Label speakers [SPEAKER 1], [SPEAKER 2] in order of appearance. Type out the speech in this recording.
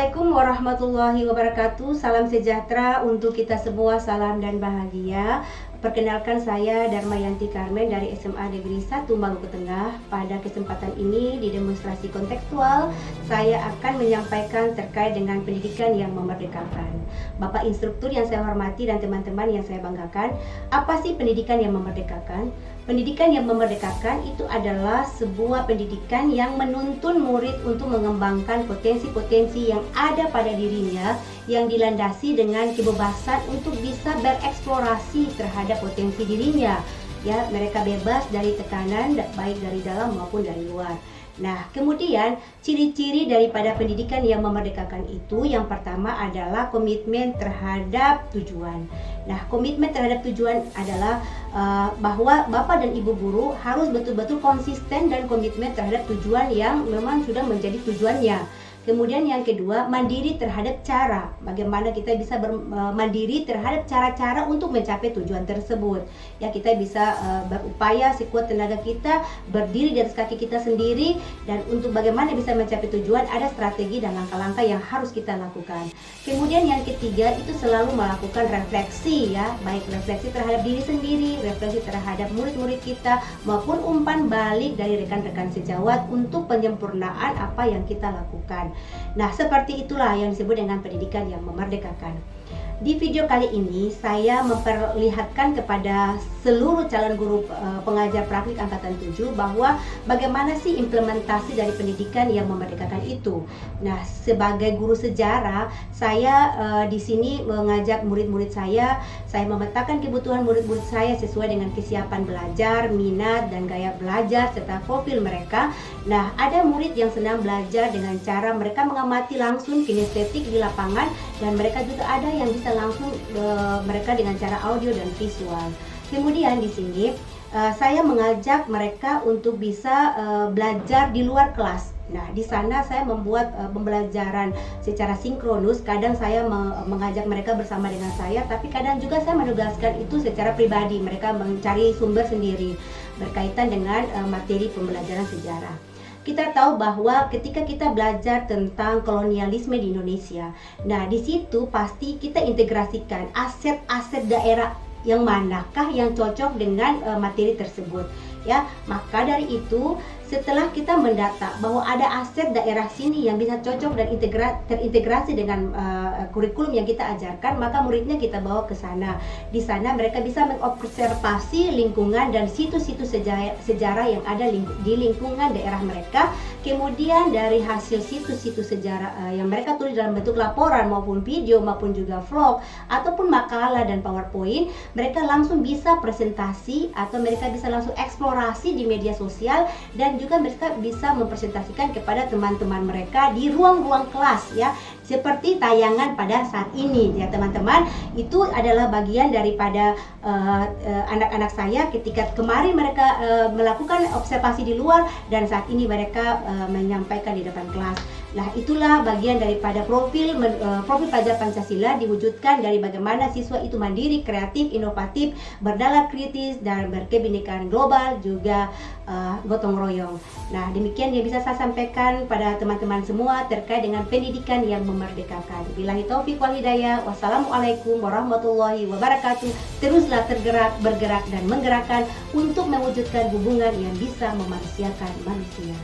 [SPEAKER 1] Assalamualaikum warahmatullahi wabarakatuh. Salam sejahtera untuk kita semua, salam dan bahagia. Perkenalkan, saya Darmayanti Carmen dari SMA Negeri 1 Maluku Tengah. Pada kesempatan ini di demonstrasi kontekstual, saya akan menyampaikan terkait dengan pendidikan yang memerdekakan. Bapak instruktur yang saya hormati dan teman-teman yang saya banggakan, apa sih pendidikan yang memerdekakan? Pendidikan yang memerdekakan itu adalah sebuah pendidikan yang menuntun murid untuk mengembangkan potensi-potensi yang ada pada dirinya, yang dilandasi dengan kebebasan untuk bisa bereksplorasi terhadap potensi dirinya. Ya, mereka bebas dari tekanan baik dari dalam maupun dari luar. Nah, kemudian ciri-ciri daripada pendidikan yang memerdekakan itu, yang pertama adalah komitmen terhadap tujuan. Nah, komitmen terhadap tujuan adalah bahwa Bapak dan Ibu guru harus betul-betul konsisten dan komitmen terhadap tujuan yang memang sudah menjadi tujuannya. Kemudian yang kedua, mandiri terhadap cara. Bagaimana kita bisa mandiri terhadap cara-cara untuk mencapai tujuan tersebut. Ya, kita bisa berupaya sekuat tenaga kita, berdiri di atas kaki kita sendiri, dan untuk bagaimana bisa mencapai tujuan ada strategi dan langkah-langkah yang harus kita lakukan. Kemudian yang ketiga itu selalu melakukan refleksi, ya, baik refleksi terhadap diri sendiri, refleksi terhadap murid-murid kita, maupun umpan balik dari rekan-rekan sejawat untuk penyempurnaan apa yang kita lakukan. Nah, seperti itulah yang disebut dengan pendidikan yang memerdekakan. Di video kali ini saya memperlihatkan kepada seluruh calon guru pengajar praktik angkatan 7 bahwa bagaimana sih implementasi dari pendidikan yang memerdekakan itu. Nah, sebagai guru sejarah, saya di sini mengajak murid-murid saya memetakan kebutuhan murid-murid saya sesuai dengan kesiapan belajar, minat dan gaya belajar serta profil mereka. Nah, ada murid yang senang belajar dengan cara mereka mengamati langsung kinestetik di lapangan, dan mereka juga ada yang bisa langsung mereka dengan cara audio dan visual. Kemudian di sini saya mengajak mereka untuk bisa belajar di luar kelas. Nah, di sana saya membuat pembelajaran secara sinkronus. Kadang saya mengajak mereka bersama dengan saya, tapi kadang juga saya menugaskan itu secara pribadi. Mereka mencari sumber sendiri berkaitan dengan materi pembelajaran sejarah. Kita tahu bahwa ketika kita belajar tentang kolonialisme di Indonesia, nah di situ pasti kita integrasikan aset-aset daerah yang manakah yang cocok dengan materi tersebut. Ya, maka dari itu setelah kita mendata bahwa ada aset daerah sini yang bisa cocok dan terintegrasi dengan kurikulum yang kita ajarkan, maka muridnya kita bawa ke sana. Di sana mereka bisa mengobservasi lingkungan dan situs-situs sejarah yang ada di lingkungan daerah mereka. Kemudian dari hasil situs-situs sejarah yang mereka tulis dalam bentuk laporan maupun video maupun juga vlog ataupun makalah dan PowerPoint, mereka langsung bisa presentasi atau mereka bisa langsung eksplorasi di media sosial, dan juga mereka bisa mempresentasikan kepada teman-teman mereka di ruang-ruang kelas, ya, seperti tayangan pada saat ini, ya teman-teman. Itu adalah bagian daripada anak-anak saya ketika kemarin mereka melakukan observasi di luar, dan saat ini mereka menyampaikan di depan kelas. Nah, itulah bagian daripada profil pelajar Pancasila diwujudkan dari bagaimana siswa itu mandiri, kreatif, inovatif, berdala kritis, dan berkebinekaan global, juga gotong royong. Nah, demikian yang bisa saya sampaikan pada teman-teman semua terkait dengan pendidikan yang memerdekakan. Billahi taufiq wal hidayah. Wassalamualaikum warahmatullahi wabarakatuh. Teruslah bergerak dan menggerakkan untuk mewujudkan hubungan yang bisa memanusiakan manusia.